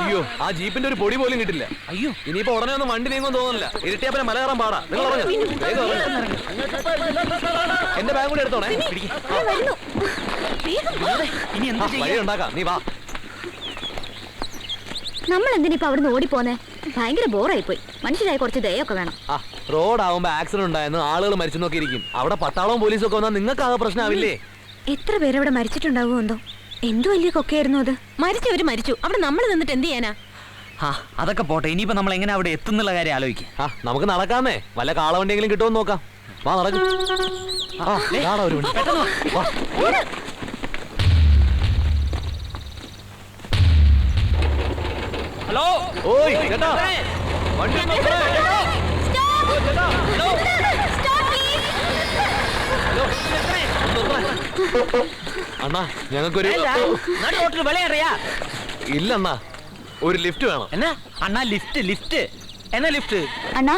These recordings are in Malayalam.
അയ്യോ ആ ജീപ്പിന്റെ ഒരു പൊടി പോലും കിട്ടില്ല. അയ്യോ ഇനിയിപ്പോ ഉടനെ ഒന്നും വണ്ടി നീങ്ങും തോന്നുന്നില്ല. ഇരട്ടിയപ്പനെ മല കയറാൻ പാടാ. നിങ്ങൾ എന്റെ ബാഗ് കൂടി എടുത്തോണേ. വഴി ഉണ്ടാക്കാം, നീ വാ. നമ്മൾ എന്തിനിപ്പോ അവിടുന്ന് ഓടിപ്പോന്നെ? ഭയങ്കര ബോറായി പോയി. മനുഷ്യരായി കുറച്ച് ദയൊക്കെ വേണം. റോഡ് ആവുമ്പോ ആക്സിഡന്റ് ഉണ്ടായെന്ന് ആളുകൾ മരിച്ചു നോക്കി ഇരിക്കും. അവിടെ പട്ടാളവും പോലീസും ഒക്കെ വന്നാൽ നിങ്ങൾക്ക് ആകെ പ്രശ്നമാവില്ലേ? എത്ര പേരവിടെ മരിച്ചിട്ടുണ്ടാവോ എന്തോ. എന്തു വലിയ കൊക്കയായിരുന്നു അത്. മരിച്ചവര് മരിച്ചു, അവിടെ നമ്മൾ നിന്നിട്ട് എന്ത് ചെയ്യാനാ? അതൊക്കെ പോട്ടെ, ഇനിയിപ്പോ നമ്മൾ എങ്ങനെ അവിടെ എത്തുന്നുള്ള കാര്യം ആലോചിക്കാം. നമുക്ക് നടക്കാന്നേ. വല്ല കാളവണ്ടിയെങ്കിലും കിട്ടുമെന്ന് നോക്കാം. വാ നടക്കും. ഹലോ, ഓയ് ചേട്ടാ, വണ്ടി അണ്ണാ ഞങ്ങൾക്കൊരു ഇല്ല അണ്ണാ, ഒരു ലിഫ്റ്റ് വേണം. എന്നാ അണ്ണാ ലിഫ്റ്റ് ലിഫ്റ്റ് എന്നാ ലിഫ്റ്റ് അണ്ണാ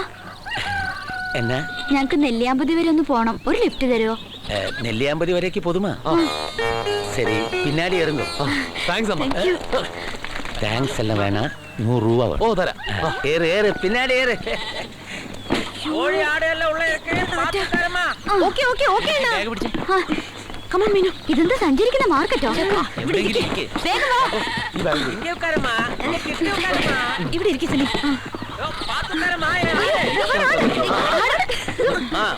എന്നാ ഞങ്ങക്ക് നെല്ലിയാമ്പതി വരെ ഒന്ന് പോണം. ഒരു ലിഫ്റ്റ് തരുമോ? നെല്ലിയാമ്പതി വരേക്ക് പൊതുമാ? ശരി, പിന്നാടി ഇറങ്ങും. താങ്ക്സ് അമ്മ. താങ്ക്സ് എല്ലാം വേണ, 100 രൂപ. ഓ തരാം. ഏറ് ഏറ് പിന്നാടി ഏറ്. ഇതെന്താ സഞ്ചരിക്കുന്ന മാർക്കറ്റോ? ഇവിടെ ഇരിക്കും.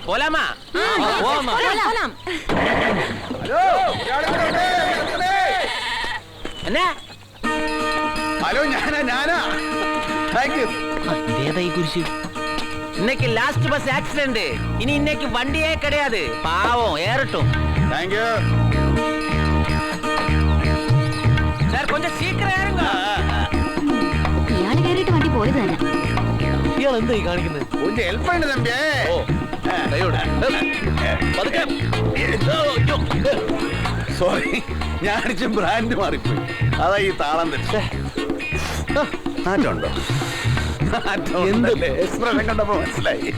പോലാമാ. എന്നാ ഹലോ, ഞാനാ ഇതേതായി കുരിശ്? இன்னைக்கு லாஸ்ட் பஸ் ஆக்சிடென்ட். இனி இன்னைக்கு வண்டியே கிடையாது. பாவம் ஏறட்டும். താങ്ക് യു சார், கொஞ்சம் சீக்கிரம் ஏறுங்க. ഇയാള് കയറിയിട്ട് വണ്ടി പോയത് തന്നെ. ഇയാൾ എന്താ ഈ കാണിക്കുന്നത്? ഒന്ന് ഹെൽപ്പ് ഉണ്ട് തമ്പിയേ. സോറി, ഞാൻ അടിച്ച ബ്രാൻഡ് മാറിപ്പോയി. അതാ ഈ താളം തെറ്റ്. മാറ്റമുണ്ടോ? എക്സ്പ്രഷൻ കണ്ടപ്പോ മനസ്സിലായി.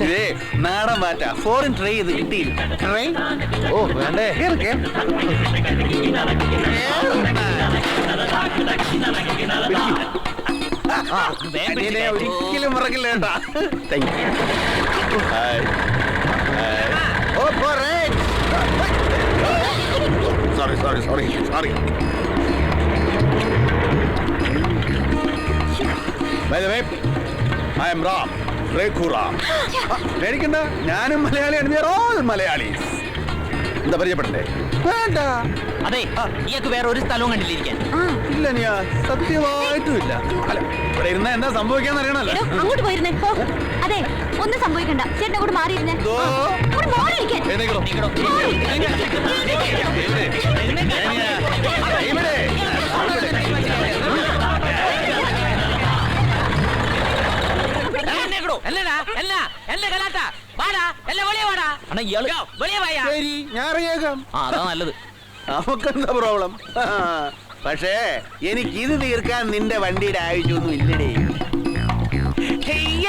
ഇതേ നാടൻ മാറ്റ. ഫോറിൻ ട്രൈ ചെയ്ത് കിട്ടിയില്ല. ട്രെയിൻ ഓ വേണ്ടേ? ഒരിക്കലും മറക്കില്ല കേട്ടാ. Thank you. Sorry. By the way, I am Ram. പേടിക്കണ്ട, ഞാനും മലയാളിയാണ്. We are all Malayalis. എന്താ പരിചയപ്പെടണ്ടേ? വേണ്ട. അതെ, ഇയാൾക്ക് വേറെ ഒരു സ്ഥലവും കണ്ടില്ലിരിക്കാൻ. ഇല്ല, ഞാൻ സത്യമായിട്ടും ഇല്ല. അല്ല, ഇവിടെ ഇരുന്ന എന്താ സംഭവിക്കാന്ന് അറിയണല്ലോ. അങ്ങോട്ട് പോയിരുന്നേ. അതെ, ഒന്നും സംഭവിക്കണ്ട. ചേട്ടൻ കൂടെ മാറിയിരുന്നേ. അതാ നല്ലത്. നമുക്കെന്താ പ്രോബ്ലം? പക്ഷേ എനിക്ക് ഇത് തീർക്കാൻ നിന്റെ വണ്ടിയുടെ ആവശ്യമൊന്നും ഇല്ലടേ.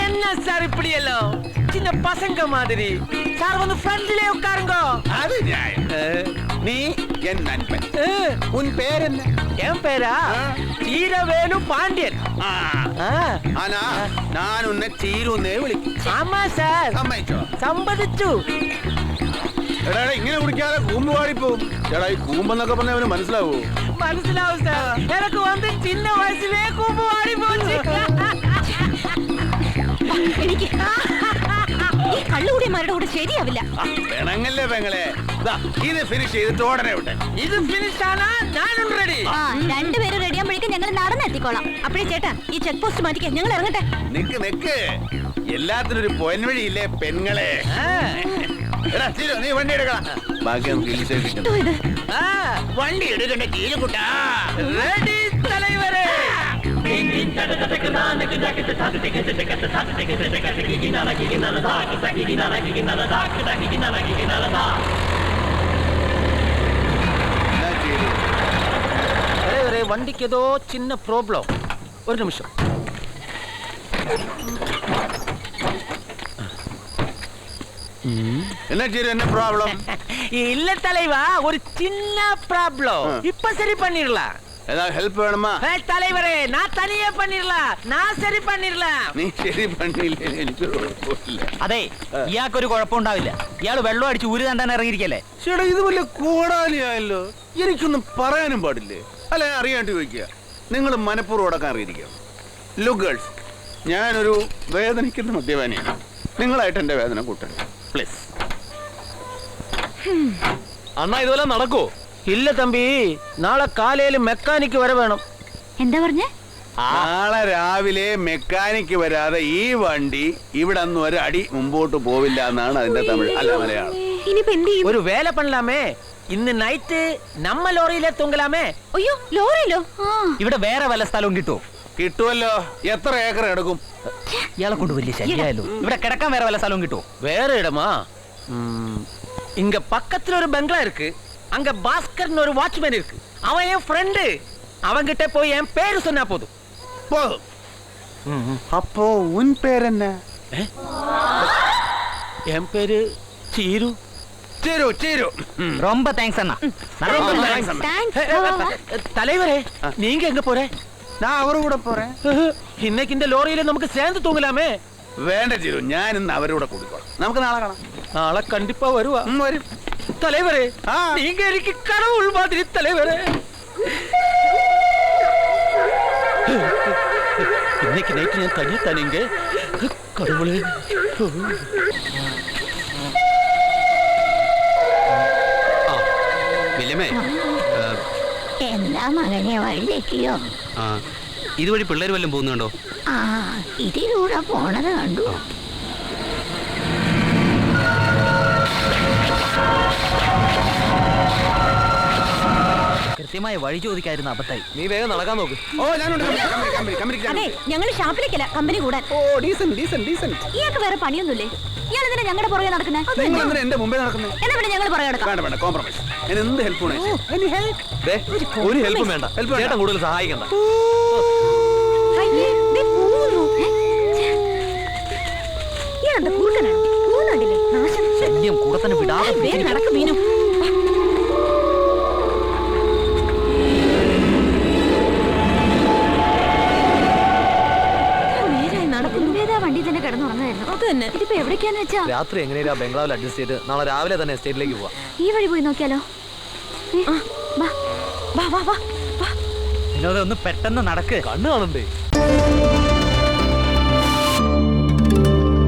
என்ன சார் இப்படி எல்லாம் சின்ன பசங்க மாதிரி சார் வந்து ஃப்ரண்ட்லயே உட்காருங்க. அது நியாயம். நீ என் நண்பன். உன் பேர் என்ன? என் பேரா சீரவேலு பாண்டியன். ஆனா நான் உன்னை சீருன்னே விളിക്കും. ஆமா சார். സമ്മതിച്ചോ? സമ്മതിച്ചു. എടാ, ഇങ്ങനെ കുടിക്കാതെ കൂമ്പ് പാടിപ്പോവും. എടാ, ഈ കൂമ്പെന്നൊക്കെ പറഞ്ഞ അവന് മനസ്സിലാവൂ? മനസ്സിലാവും സാർ. എനിക്ക് വന്ന് ചിന്ന വയസ്സിലേ കൂമ്പ് പാടി പോച്ചു. എനിക്ക് ഈ കള്ളുകൂടിയന്മാരുടെ കൂടെ ശരിയാവില്ല. വേണങ്ങല്ലേ പെങ്ങളെ. ഇത് ഫിനിഷ് ചെയ്തിട്ട് ഉടനെ വിട്ടെ. ഇത് ഫിനിഷ് ആണാ ഞാനും റെഡി. രണ്ടുപേരും റെഡിയാകുമ്പോഴേക്കും ഞങ്ങൾ നടന്നെത്തിക്കോളാം. അപ്പഴേ ചേട്ടാ, ഈ ചെക്ക് പോസ്റ്റ് മാറ്റിക്കാൻ ഞങ്ങൾ ഇറങ്ങട്ടെ. നിക്ക് എല്ലാത്തിനും ഒരു പൊൻ വഴിയില്ലേ പെങ്ങളെ. നീ വണ്ടി എടുക്കണം. ബാക്കി വണ്ടി എടുക്കണ്ട കീലുകുട്ടാ. റെഡി തലവരെ. വണ്ടിക്ക് ഏതോ ചിന്ന പ്രോബ്ലം. ഒരു നിമിഷം. என்ன ப்ராப்ளம்? இல்ல தலைவா, ஒரு சின்ன ப்ராப்ளம். இப்ப சரி பண்ணிடலாம். ஏதா ஹெல்ப் வேணுமா? தலைவரே நான் தனியே பண்ணிடலாம், நான் சரி பண்ணிடலாம். നീ ശരി പണിയില്ലേ, എനിക്ക് കുഴപ്പമില്ല. അതെ, ഇയാൾക്കൊരു കുഴപ്പമുണ്ടാവില്ല. ഇയാള് വെള്ളം അടിച്ച് ഊര് തണ്ടാൻ ഇറങ്ങിയിരിക്കല്ലേ. ചേട്ടാ ഇത് വലിയ കോടാലിയായല്ലോ. എനിക്കൊന്നും പറയാനും പാടില്ലേ? അല്ല ഞാൻ അറിയാണ്ട് ചോദിക്കുക, നിങ്ങൾ മനഃപൂർവ്വം അടക്കാൻ അറിയിരിക്കുക. ലുക്ക് ഗേൾസ്, ഞാനൊരു വേദനിക്കുന്ന മദ്യപാനിയാണ്. നിങ്ങളായിട്ട് എന്റെ വേദന കൂട്ടണം പ്ലീസ്. അണ്ണാ ഇതുപോലെ നടക്കോ? ഇല്ല തമ്പി, നാളെ കാലയില് മെക്കാനിക്ക് വരെ വേണം. എന്താ പറഞ്ഞേ? നാളെ രാവിലെ മെക്കാനിക്ക് വരാതെ ഈ വണ്ടി ഇവിടെ നിന്ന് ഒരു അടി മുമ്പോട്ട് പോവില്ല എന്നാണ് അതിന്റെ തമിഴ്, അല്ല മലയാളം. ഇനിയിപ്പോ എന്ത് ചെയ്യും? ഒരു വേല പണലാമേ, ഇന്ന് നൈറ്റ് നമ്മ ലോറിയിലെ തൂങ്ങലാമേ. അയ്യോ, ലോറിയിലോ? ഇവിടെ വേറെ വല്ല സ്ഥലവും കിട്ടുമോ? കിട്ടുമല്ലോ. എത്ര ഏക്കർ എടുക്കും? ഇയാളെ കൊണ്ട് വലിയ ശല്യായല്ലോ. ഇവിടെ കിടക്കാൻ വേറെ വല്ല സ്ഥലവും കിട്ടുമോ? വേറെ ഇടമാ? ഇങ്ങ പക്കത്തിൽ ഒരു ബംഗ്ലാ ഇருக்கு. அங்க பாஸ்கர்னு ஒரு வாட்ச்மேன் இருக்கு. அவன் என் ஃப்ரெண்டு. அவன்கிட்ட போய் என் பேரு சொன்னா போதும். போதும். அப்போ உன் பேர் என்ன? என் பேரு சீரு. சீரு சீரு. ரொம்ப தேங்க்ஸ் அண்ணா. தலைவரே, நீங்க எங்க போற? நான் அவரு கூட போறேன். இன்னைக்கு இந்த லோറിയിல നമുക്ക് சேர்ந்து தூங்கலாமே. വേണ്ട ചീരു, ഞാൻ ഇന്ന് അവരുടെ കൂടിക്കോളാം. നമുക്ക് നാളെ കാണാം. നാളെ കണ്ടിപ്പാ വരുവാ. വരും. தலைவரே, நீங்க எனக்கு கடவுள் மாதிரி தலைவரே. இன்னைக்கு நைட்டு நான் தனியா தானீங்க கடவுளே. വില്യമേ, എന്താ മകനെ വഴി തെറ്റിയോ? ഇതുവഴി പിള്ളേർ വല്ലതും പോകുന്നുണ്ടോ? ആ, ഇതിലൂടെ പോണത് കണ്ടു. കൃത്യമായ വഴി ചോദിക്കായിരുന്നു അബദ്ധായി. നീ വേഗം നടക്കാൻ നോക്ക്. ഓ ഞാനുണ്ട്. കമ്പനി. അതെ, ഞങ്ങള് ഷാപ്പിലേക്കല്ല, കമ്പനി കൂടാൻ. ഓ ഡീസന്റ്. ഇയാൾക്ക് വേറെ പണിയൊന്നുമില്ലേ? ഇയാൾ എന്തിനാ ഞങ്ങളുടെ പുറകെ നടക്കുന്നേ? നിങ്ങൾ എന്തിനാ എന്റെ മുമ്പേ നടക്കുന്നത്? എന്നാ പിന്നെ ഞങ്ങൾ പുറകെ നടക്കാം. വേണ്ട കോംപ്രമൈസ്. ഞാൻ എന്ത് ഹെൽപ്പ് ദേ, ഒരു ഹെൽപ്പും വേണ്ട. ചേട്ടൻ കൂടുതൽ സഹായിക്കണ്ട. അയ്യേ, ദേ പോകുന്നു. ഇയാളെന്താ കുറുക്കനാണ്? പോകുന്നുണ്ടല്ലേ? നാശം. ശല്യം കൂടെ തന്നെ വിടാതെ വേഗം നടക്കും മീനു. വണ്ടി തന്നെ കിടന്നുറങ്ങായിരുന്നു. അത് തന്നെ. ഇതിപ്പോ എവിടേക്കാന്ന് വെച്ചാ രാത്രി എങ്ങനെയാ ബംഗ്ലാവിൽ അഡ്ജസ്റ്റ് ചെയ്ത് നാളെ രാവിലെ തന്നെ എസ്റ്റേറ്റിലേക്ക് പോവാ. ഈ വഴി പോയി നോക്കിയാലോ? വിനോദം ഒന്ന് പെട്ടെന്ന് നടക്ക്. കണ്ണു കാണണ്ടേ?